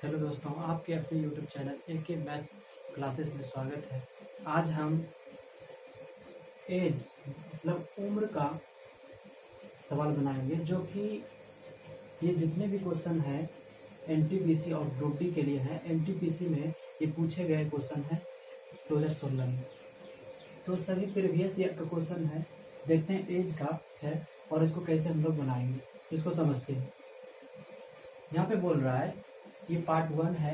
Hello दोस्तों, आपके अपने यूट्यूब चैनल ए के मैथ क्लासेस में स्वागत है। आज हम एज मतलब उम्र का सवाल बनाएंगे, जो कि ये जितने भी क्वेश्चन हैं एनटीपीसी और ग्रुप डी के लिए हैं। एनटीपीसी में ये पूछे गए क्वेश्चन हैं 2016 में, तो सभी प्रीवियस ईयर का क्वेश्चन है। देखते हैं एज का है और इसको कैसे हम लोग बनाएंगे, इसको समझते हैं। यहाँ पे बोल रहा है ये पार्ट 1 है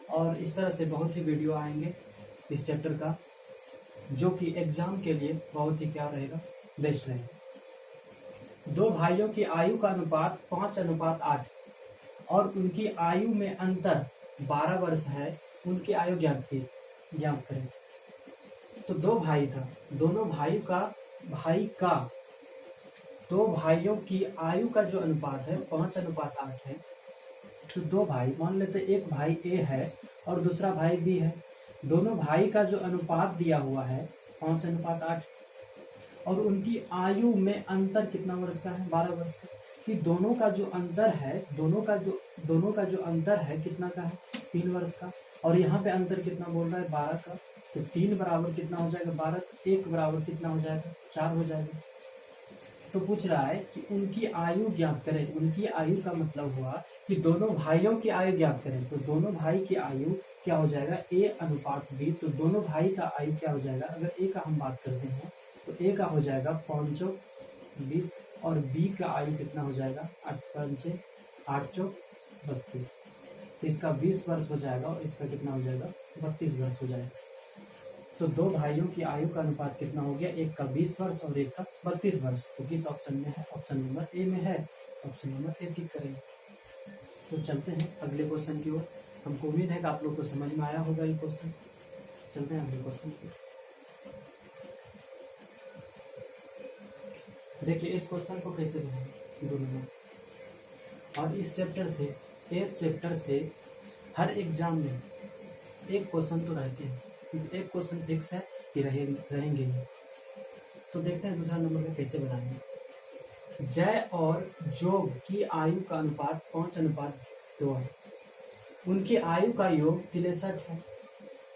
और इस तरह से बहुत ही वीडियो आएंगे इस चैप्टर का, जो कि एग्जाम के लिए बहुत ही क्या रहेगा, बेस्ट रहेगा। दो भाइयों की आयु का अनुपात 5:8 और उनकी आयु में अंतर 12 वर्ष है। उनकी आयु ज्ञात करें। तो दो भाई था, दोनों दो भाइयों की आयु का जो अनुपात है 5:8 है। तो दो भाई, मान लेते एक भाई ए है और दूसरा भाई बी है। दोनों भाई का जो अनुपात दिया हुआ है 5:8 और उनकी आयु में अंतर कितना वर्ष का है, 12 वर्ष का। कि दोनों का जो अंतर है, दोनों का जो अंतर है कितना का है, 3 वर्ष का। और यहाँ पे अंतर कितना बोल रहा है, 12 का। तो 3 बराबर कितना हो जाएगा, 12। 1 बराबर कितना हो जाएगा, 4 हो जाएगा। तो पूछ रहा है कि उनकी आयु ज्ञात करें। उनकी आयु का मतलब हुआ कि दोनों भाइयों की आयु ज्ञात करें। तो दोनों भाई की आयु क्या हो जाएगा, A/B। तो दोनों भाई का आयु क्या हो जाएगा, अगर A का हम बात करते हैं तो A का हो जाएगा 5 × 20 और B का आयु कितना हो जाएगा, 8 × 32। तो इसका 20 वर्ष हो जाएगा और इसका कितना हो जाएगा, 32 वर्ष हो जाएगा। तो दो भाइयों की आयु का अनुपात कितना हो गया, एक का 20 वर्ष और एक का 32 वर्ष। तो किस ऑप्शन में है, ऑप्शन नंबर ए में है। ऑप्शन नंबर ए टिक करेंगे। तो चलते हैं अगले क्वेश्चन की ओर। हमको उम्मीद है कि आप लोग को समझ में आया होगा ये क्वेश्चन। चलते हैं अगले क्वेश्चन की ओर। देखिए इस क्वेश्चन को कैसे बनाएंगे, दोनों में। और इस चैप्टर से, एक चैप्टर से हर एग्जाम में एक क्वेश्चन तो रहते हैं, एक क्वेश्चन फिक्स है कि रहेंगे ही। तो देखते हैं दूसरा नंबर में कैसे बनाएंगे। जय और जोग की आयु का अनुपात 5:2 है। उनकी आयु का योग 63 है।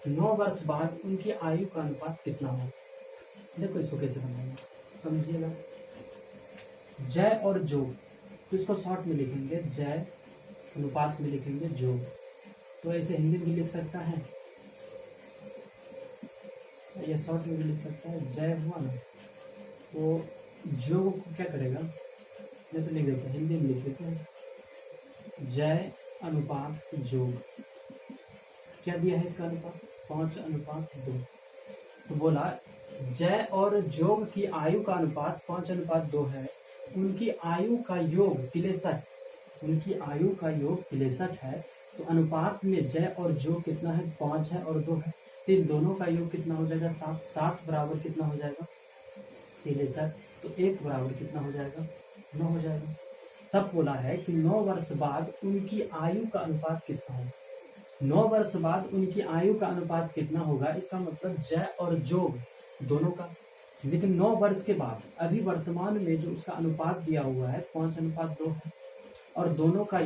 9 वर्ष बाद उनकी आयु का अनुपात कितना है। देखो इसको कैसे बनाएंगे, समझिएगा। जय और जोग, तो इसको शॉर्ट में लिखेंगे जय, अनुपात में लिखेंगे जोग। तो ऐसे हिंदी में लिख सकता है, या शॉर्ट में भी लिख सकता है। जय हुआ ना, वो जोग को क्या करेगा, मैं तो लिख देता हूँ, हिंदी में लिख देते हैं। जय अनुपात जोग, क्या दिया है इसका अनुपात, 5:2। तो बोला जय और जोग की आयु का अनुपात 5:2 है। उनकी आयु का योग 63, उनकी आयु का योग 63 है। तो अनुपात में जय और जोग कितना है, 5 है और 2 है। तो इन दोनों का योग कितना हो जाएगा, 7। 7 बराबर कितना हो जाएगा, 63। तो 1 बराबर कितना हो जाएगा, 9 हो जाएगा। तब बोला है कि 9 वर्ष बाद उनकी आयु का अनुपात कितना होगा। 9 वर्ष बाद उनकी आयु का अनुपात कितना होगा, इसका मतलब जय और जोग दोनों का। लेकिन 9 वर्ष के बाद, अभी वर्तमान में जो उसका अनुपात दिया हुआ है 5:2 है, और दोनों का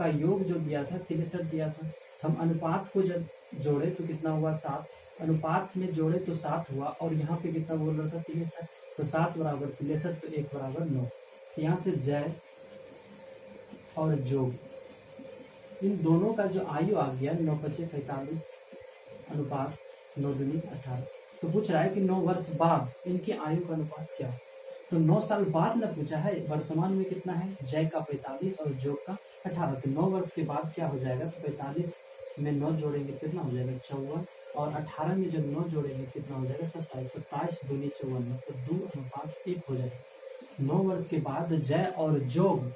योग जो दिया था 63 दिया था। तो हम अनुपात को जब जोड़े तो कितना हुआ, 7। अनुपात में जोड़े तो 7 हुआ, और यहाँ पे कितना बोल रहा था, 63। तो 7 बराबर 63, तो 1 बराबर 9। यहाँ से जय और जोग, इन दोनों का जो आयु आ गया 9 × 5 = 45, अनुपात 9 × 2 = 18। तो पूछ रहा है कि 9 वर्ष बाद इनकी आयु का अनुपात क्या है। तो 9 साल बाद न पूछा है, वर्तमान में कितना है, जय का 45 और जोग का 18। तो 9 वर्ष के बाद क्या हो जाएगा, तो 45 में 9 जोड़ेंगे कितना हो जाएगा, 54। और 18 में जब 9 जोड़ेंगे कितना हो जाएगा, 27। 27 × 2 = 54, तो 2:1 हो जाएगा। 9 वर्ष के बाद जय और जोग,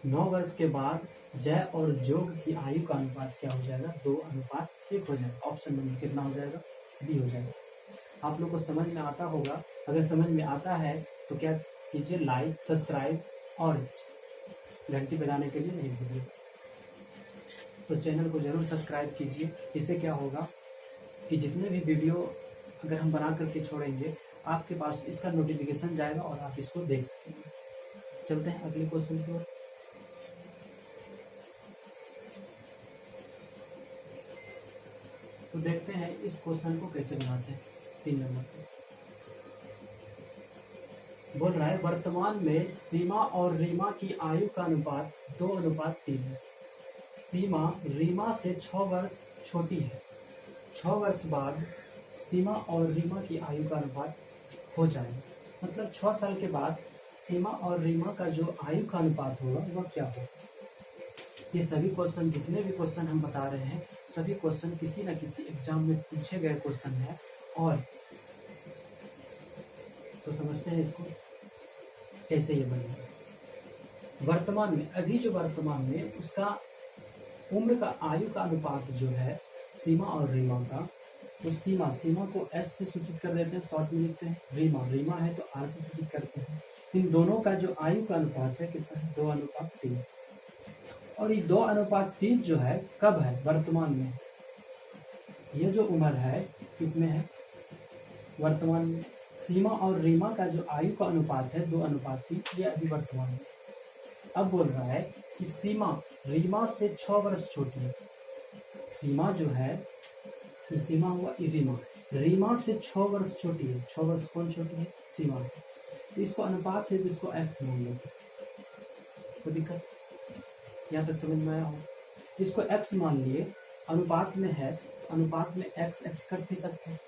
9 वर्ष के बाद जय और जोग की आयु का अनुपात क्या हो जाएगा, 2:1 हो जाएगा। ऑप्शन नंबर कितना हो जाएगा, बी हो जाएगा। आप लोग को समझ में आता होगा। अगर समझ में आता है तो क्या कीजिए, लाइक, सब्सक्राइब और घंटी बजाने के लिए नहीं भूलिए। तो चैनल को जरूर सब्सक्राइब कीजिए। इससे क्या होगा कि जितने भी वीडियो अगर हम बना करके छोड़ेंगे, आपके पास इसका नोटिफिकेशन जाएगा और आप इसको देख सकेंगे। चलते हैं अगले क्वेश्चन की ओर। तो देखते हैं इस क्वेश्चन को कैसे बनाते हैं। 3 नंबर पे बोल रहा है वर्तमान में सीमा और रीमा की आयु का अनुपात 2:3 है। सीमा रीमा से 6 वर्ष छोटी है। 6 वर्ष बाद सीमा और रीमा की आयु का अनुपात हो जाएगा। मतलब 6 साल के बाद सीमा और रीमा का जो आयु का अनुपात होगा वह क्या होगा। ये सभी क्वेश्चन, जितने भी क्वेश्चन हम बता रहे हैं, सभी क्वेश्चन किसी न किसी एग्जाम में पूछे गए क्वेश्चन है। और तो समझते हैं इसको कैसे ये बनेगा। वर्तमान में, अभी जो वर्तमान में उसका उम्र का आयु का अनुपात जो है सीमा और रीमा का, तो सीमा को एस से सूचित कर देते हैं, शॉर्ट में लिखते हैं। रीमा है तो आर से सूचित करते हैं। इन दोनों का जो आयु का अनुपात है कितना है, 2:3। और ये 2:3 जो है कब है, वर्तमान में। ये जो उम्र है किसमें है, वर्तमान में। सीमा और रीमा का जो आयु का अनुपात है 2:3, ये अभी वर्तमान में। अब बोल रहा है कि सीमा रीमा से 6 वर्ष छोटी है। सीमा जो है, ये सीमा हुआ रीमा से 6 वर्ष छोटी है। 6 वर्ष कौन छोटी है, सीमा। तो इसको अनुपात है तो इसको एक्स मान लो। कोई दिक्कत यहाँ तक समझ में आया हो। इसको एक्स मान लिए, अनुपात में है, अनुपात में एक्स कट भी सकते हैं,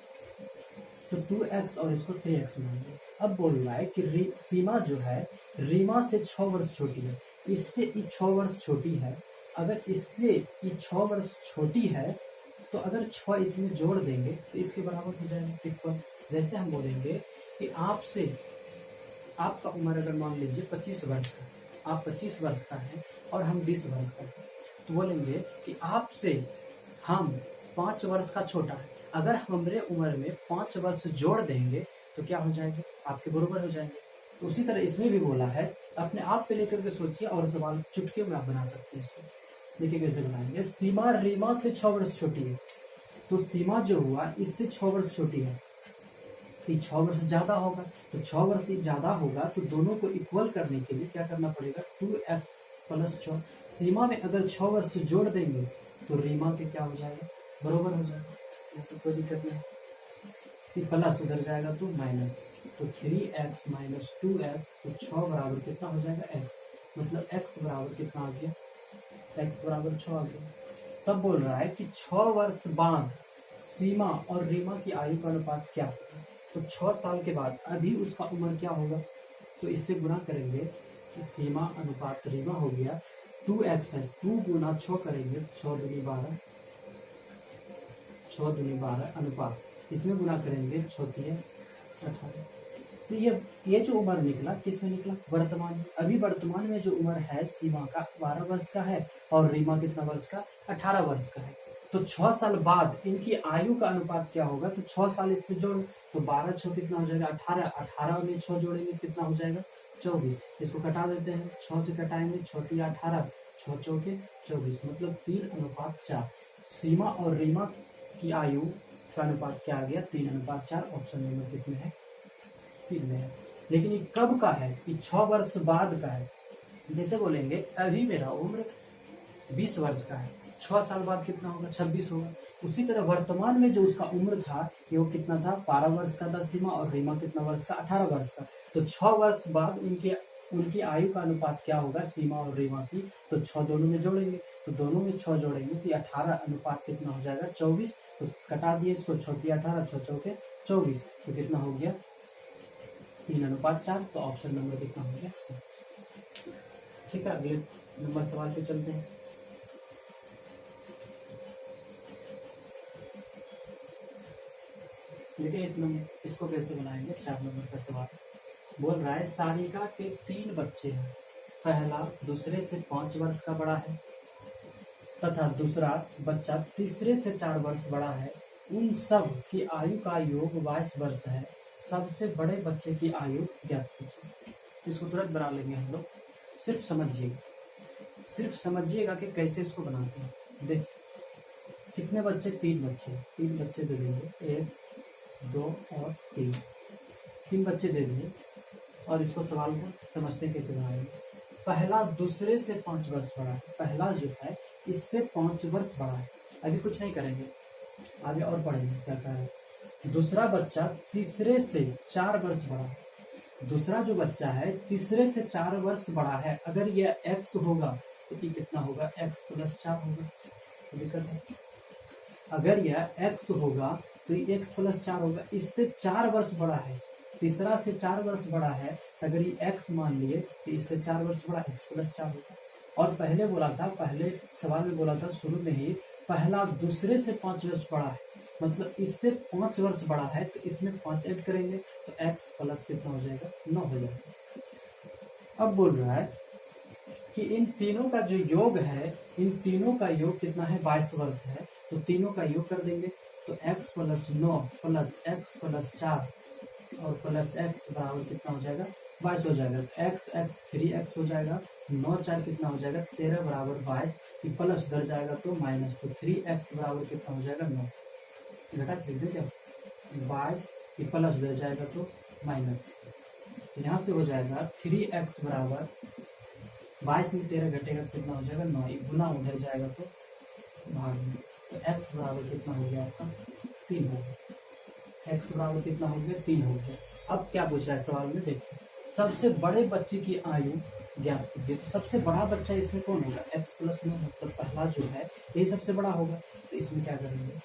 तो 2x और इसको 3x मान लो। अब बोल रहा है कि सीमा जो है रीमा से 6 वर्ष छोटी है। इससे ये 6 वर्ष छोटी है। अगर इससे ये 6 वर्ष छोटी है तो अगर 6 इसमें जोड़ देंगे तो इसके बराबर हो जाएगा इक्वल। जैसे हम बोलेंगे कि आपसे, आपका उम्र अगर मान लीजिए 25 वर्ष का, आप 25 वर्ष का है और हम 20 वर्ष का है, तो बोलेंगे कि आपसे हम 5 वर्ष का छोटा है। अगर हमारे उम्र में 5 वर्ष जोड़ देंगे तो क्या हो जाएगा, आपके बराबर हो जाएंगे। तो उसी तरह इसमें भी बोला है, अपने आप पे लेकर के सोचिए और सवाल चुटकी में आप बना सकते हैं। इसको देखिए कैसे बनाएंगे। सीमा रीमा से 6 वर्ष छोटी है, तो सीमा जो हुआ इससे 6 वर्ष छोटी है, तो 6 वर्ष ज्यादा होगा। तो 6 वर्ष ज्यादा होगा तो दोनों को इक्वल करने के लिए क्या करना पड़ेगा, 2x + 6। सीमा में अगर 6 वर्ष जोड़ देंगे तो रीमा के क्या हो जाएगा, बराबर हो जाएगा। तो कोई दिक्कत नहीं, फिर प्लस उधर जाएगा तो माइनस, तो 3x - 2x, तो 6 बराबर कितना हो जाएगा, x। मतलब x बराबर कितना आ गया, x बराबर 6 आ गया। तब बोल रहा है कि 6 वर्ष बाद सीमा और रीमा की आयु का अनुपात क्या होगा। तो 6 साल के बाद अभी उसका उम्र क्या होगा, तो इससे गुना करेंगे कि सीमा अनुपात रीमा हो गया 2x है, 2 × 6 करेंगे 6 दूनी 12, 6 दूनी 12 अनुपात, इसमें गुना करेंगे 6 × 18। तो ये जो उम्र निकला किसमें निकला, वर्तमान में। अभी वर्तमान में जो उम्र है सीमा का 12 वर्ष का है और रीमा कितना वर्ष का, 18 वर्ष का है। तो 6 साल बाद इनकी आयु का अनुपात क्या होगा, तो 6 साल इसमें जोड़, तो 12 × 6 कितना हो जाएगा, 18। 18 में 6 जोड़ेंगे कितना हो जाएगा, 24। इसको कटा देते हैं, 6 से कटाएंगे, 6 × 18, 6 × 4 = 24, मतलब 3:4। सीमा और रीमा की आयु का अनुपात क्या आ गया, 3:4। ऑप्शन नंबर किसमें है, 3 में है। लेकिन ये कब का है, ये 6 वर्ष बाद का है। जैसे बोलेंगे अभी मेरा उम्र 20 वर्ष का है, 6 साल बाद कितना होगा, 26 होगा। उसी तरह वर्तमान में जो उसका उम्र था वो कितना था, 12 वर्ष का था सीमा, और रीमा कितना वर्ष का, 18 वर्ष का। तो 6 वर्ष बाद उनकी आयु का अनुपात क्या होगा, सीमा और रीमा की, तो 6 दोनों में जोड़ेंगे, तो दोनों में 6 जोड़ेंगे तो 18 अनुपात कितना हो जाएगा, 24। तो कटा दिए इसको, 6 × 18, 6 × 4 = 24, तो कितना हो गया, 3:4। तो ऑप्शन नंबर कितना हो गया, सी। ठीक है, अगले नंबर सवाल पे चलते हैं। देखिए इसको कैसे बनाएंगे। 4 नंबर का सवाल बोल रहा है सारिका के 3 बच्चे हैं। पहला दूसरे से 5 वर्ष का बड़ा है तथा दूसरा बच्चा तीसरे से 4 वर्ष बड़ा है। उन सब की आयु का योग 22 वर्ष है। सबसे बड़े बच्चे की आयु ज्ञात कीजिए। इसको तुरंत बना लेंगे हम लोग, सिर्फ समझिएगा कि कैसे इसको बनाते हैं। देख कितने बच्चे, 3 बच्चे दे देंगे, 1 2 और 3 बच्चे दे दिए। और इसको सवाल को समझते कैसे बनाएंगे। पहला दूसरे से 5 वर्ष बड़ा है। पहला जो है इससे 5 वर्ष बड़ा है। अभी कुछ नहीं करेंगे, आगे और पढ़ेंगे क्या कह रहा है। दूसरा बच्चा तीसरे से 4 वर्ष बड़ा है। दूसरा जो बच्चा है तीसरे से 4 वर्ष बड़ा है, अगर यह x होगा तो ये कितना होगा, x + 4 होगा। तो दिक्कत है, अगर यह x होगा तो ये x + 4 होगा। इससे 4 वर्ष बड़ा है, तीसरा से 4 वर्ष बड़ा है, अगर ये x मान लिए तो इससे 4 वर्ष बड़ा x + 4 होगा। और पहले बोला था, पहले सवाल में बोला था शुरू में ही, पहला दूसरे से 5 वर्ष बड़ा है, मतलब इससे 5 वर्ष बड़ा है, तो इसमें 5 ऐड करेंगे तो x प्लस कितना हो जाएगा, 9 हो जाएगा। अब बोल रहा है कि इन तीनों का जो योग है, इन तीनों का योग कितना है, 22 वर्ष है, तो तीनों का योग कर देंगे तो x + 9 + x + 4 और प्लस x बराबर कितना हो जाएगा, 22 हो जाएगा। x 3x हो जाएगा, 9 4 कितना हो जाएगा, 13 बराबर 22, प्लस उधर जाएगा तो माइनस, तो 3x बराबर कितना हो जाएगा, 9। घटा लिख दे क्या, 22 प्लस उधर जाएगा तो माइनस, यहाँ से हो जाएगा 3x बराबर 22 में 13 घटेगा कितना हो जाएगा, 9, गुना उधर जाएगा तो भाग में, तो x बराबर कितना हो गया आपका, 3 हो गया। x बराबर कितना हो गया, 3 हो गया। अब क्या पूछ रहा है सवाल में, देखिए सबसे बड़े बच्चे की आयु ज्ञात कीजिए। तो सबसे बड़ा बच्चा इसमें कौन होगा, x + 9, मतलब पहला जो है ये सबसे बड़ा होगा। तो इसमें क्या करेंगे,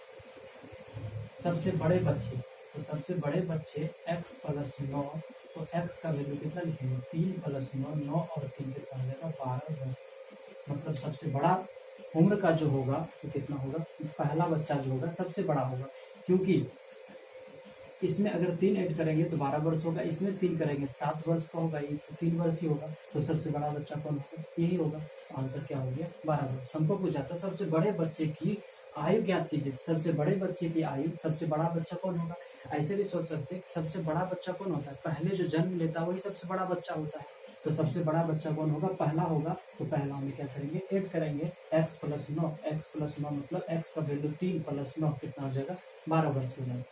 सबसे बड़े बच्चे, तो सबसे बड़े बच्चे x + 9, तो x का वैल्यू कितना लिखेंगे, 3 + 9, 9 और 3 कितना हो जाएगा, 12 वर्ष। मतलब सबसे बड़ा उम्र का जो होगा तो कितना होगा, पहला बच्चा जो होगा सबसे बड़ा होगा, क्योंकि इसमें अगर 3 ऐड करेंगे तो 12 वर्ष होगा, इसमें 3 करेंगे 7 वर्ष का होगा, ये तो 3 वर्ष ही होगा। तो सबसे बड़ा बच्चा कौन होगा, यही होगा। तो आंसर क्या हो गया, 12 वर्ष। हमको पूछा था सबसे बड़े बच्चे की आयु ज्ञात कीजिए, सबसे बड़े बच्चे की आयु, सबसे बड़ा बच्चा कौन होगा। ऐसे भी सोच सकते हैं सबसे बड़ा बच्चा कौन होता है, पहले जो जन्म लेता है वही सबसे बड़ा बच्चा होता है। तो सबसे बड़ा बच्चा कौन होगा, पहला होगा। तो पहला में क्या करेंगे, ऐड करेंगे x + 9, x + 9 मतलब x का वैल्यू 3 + 9 कितना हो जाएगा, 12 वर्ष हो जाएगा।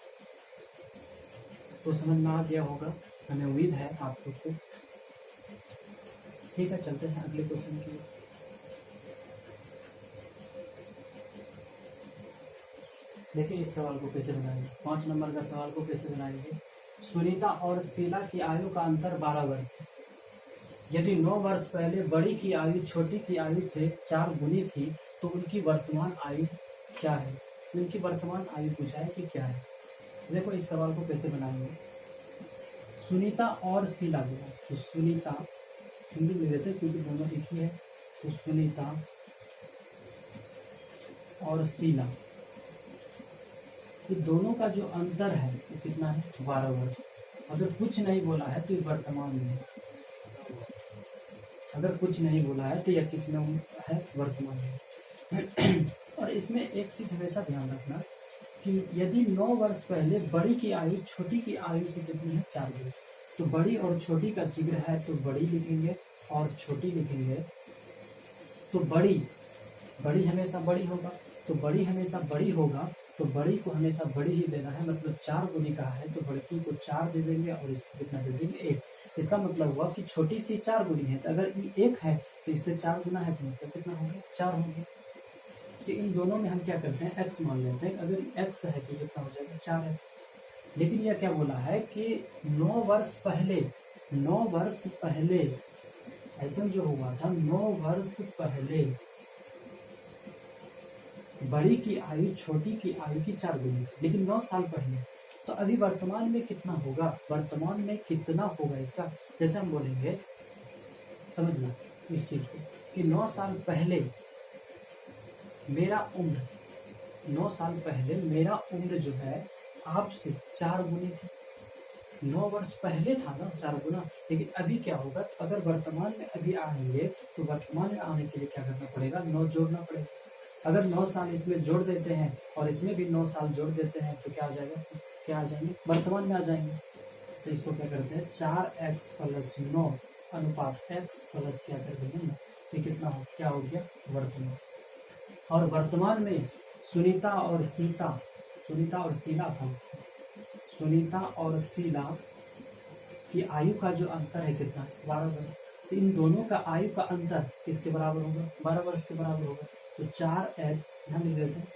तो समझ में आ गया होगा, हमें उम्मीद है आपको को। ठीक है, चलते हैं अगले क्वेश्चन की। देखिए इस सवाल को कैसे बनाएंगे, 5 नंबर का सवाल को कैसे बनाएंगे। सुनीता और शीला की आयु का अंतर 12 वर्ष है। यदि 9 वर्ष पहले बड़ी की आयु छोटी की आयु से 4 गुनी थी तो उनकी वर्तमान आयु क्या है। उनकी वर्तमान आयु पूछा है कि क्या है। देखो इस सवाल को कैसे बनाएंगे, सुनीता और शीला बोला, तो सुनीता हिंदी में देते क्योंकि दोनों एक ही है। तो सुनीता और शीला, ये दोनों का जो अंतर है वो कितना है, 12 वर्ष। अगर कुछ नहीं बोला है तो ये वर्तमान में है, अगर कुछ नहीं बोला है तो यह किस में है, वर्तमान में। और इसमें एक चीज हमेशा ध्यान रखना कि यदि 9 वर्ष पहले बड़ी की आयु छोटी की आयु से कितनी है, 4 गुनी, तो बड़ी और छोटी का जिक्र है तो बड़ी लिखेंगे और छोटी लिखेंगे। तो बड़ी हमेशा बड़ी होगा, तो बड़ी हमेशा बड़ी होगा, तो बड़ी को हमेशा बड़ी ही देना है। मतलब 4 गुनी का है तो बड़ी को 4 दे देंगे और इसको कितना दे देंगे, 1। इसका मतलब हुआ कि छोटी सी 4 गुनी है, तो अगर ये 1 है तो इससे 4 गुना है तो मतलब कितना होगा, 4 होंगे। तो इन दोनों में हम क्या करते हैं, x मान लेते हैं। अगर x है तो कितना हो जाएगा, 4x। लेकिन यह क्या बोला है कि 9 वर्ष पहले ऐसा जो हुआ था, 9 वर्ष पहले बड़ी की आयु छोटी की आयु की 4 गुनी, लेकिन 9 साल पहले। तो अभी वर्तमान में कितना होगा, वर्तमान में कितना होगा इसका, जैसे हम बोलेंगे, समझना इस चीज को कि 9 साल पहले मेरा उम्र, 9 साल पहले मेरा उम्र जो है आपसे 4 गुनी थी। 9 वर्ष पहले था ना 4 गुना, लेकिन अभी क्या होगा, तो अगर वर्तमान में अभी आएंगे तो वर्तमान में आने के लिए क्या करना पड़ेगा, 9 जोड़ना पड़ेगा। अगर 9 साल इसमें जोड़ देते हैं और इसमें भी 9 साल जोड़ देते हैं तो क्या आ जाएगा, क्या आ जाएंगे, वर्तमान में आ जाएंगे। तो इसको क्या करते हैं, 4x + 9 अनुपात x प्लस क्या कर देंगे ना, ये कितना हो, क्या हो गया, वर्तमान। और वर्तमान में सुनीता और शीला था, सुनीता और शीला की आयु का जो अंतर है कितना, 12 वर्ष। तो इन दोनों का आयु का अंतर किसके बराबर होगा, 12 वर्ष के बराबर होगा। तो 4x यहाँ लिख देते हैं,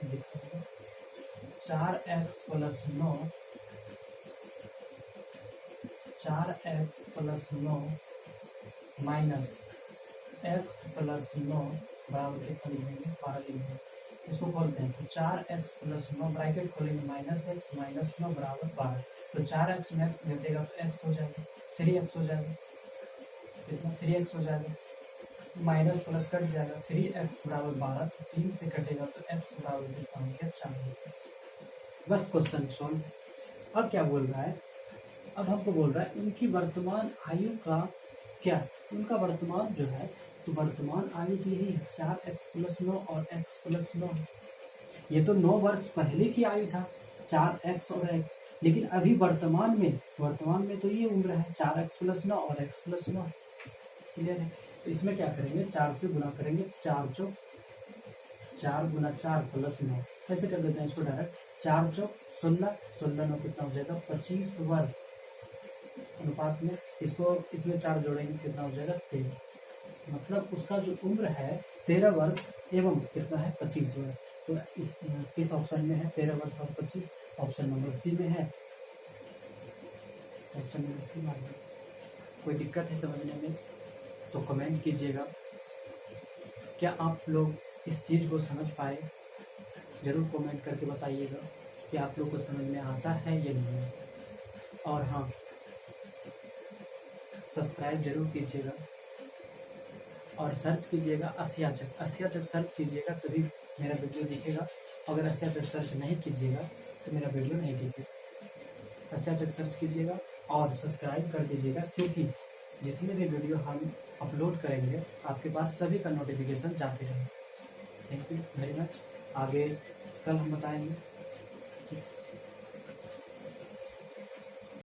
4x plus 9 minus x plus 9 बराबर कितना लिखेंगे 12 लिखेंगे। इसको खोलते हैं तो 4x प्लस 9 ब्रैकेट खोलेंगे माइनस x माइनस 9 बराबर 12। तो 4x में x घटेगा तो x हो जाएगा 3x हो जाएगा, कितना 3x हो जाएगा, माइनस प्लस कट जाएगा 3x बराबर 12, तो 3 से कटेगा तो x बराबर कितना हो गया 4। बस क्वेश्चन सॉल्व। अब क्या बोल रहा है, अब हमको बोल रहा है उनकी वर्तमान आयु का क्या, उनका वर्तमान जो है तो वर्तमान आयु की यही है 4x प्लस 9 और x प्लस 9। ये तो 9 वर्ष पहले की आयु था 4x और x, लेकिन अभी वर्तमान में तो ये उम्र है 4x प्लस 9 और x प्लस 9। क्लियर है। तो इसमें क्या करेंगे 4 से गुना करेंगे, 4 चौक 4 गुना 4 प्लस 9, ऐसे कर देते हैं इसको डायरेक्ट। 4 चौक 16, 16 9 कितना हो जाएगा 25 वर्ष अनुपात में, इसको इसमें 4 जोड़ेंगे कितना हो जाएगा 13, मतलब उसका जो उम्र है 13 वर्ष एवं कितना है 25 वर्ष। तो इस ऑप्शन में है 13 वर्ष और 25, ऑप्शन नंबर सी में है, ऑप्शन नंबर सी में। कोई दिक्कत है समझने में तो कमेंट कीजिएगा। क्या आप लोग इस चीज़ को समझ पाए, जरूर कमेंट करके बताइएगा कि आप लोग को समझ में आता है या नहीं। और हाँ, सब्सक्राइब जरूर कीजिएगा और सर्च कीजिएगा अस्याचक सर्च कीजिएगा तभी मेरा वीडियो दिखेगा। अगर अस्याचक सर्च नहीं कीजिएगा तो मेरा वीडियो नहीं दिखेगा। अस्याचक सर्च कीजिएगा और सब्सक्राइब कर दीजिएगा, क्योंकि जितने भी वीडियो हम अपलोड करेंगे आपके पास सभी का नोटिफिकेशन जाते रहेंगे। Thank you very much. आगे कल हम बताएंगे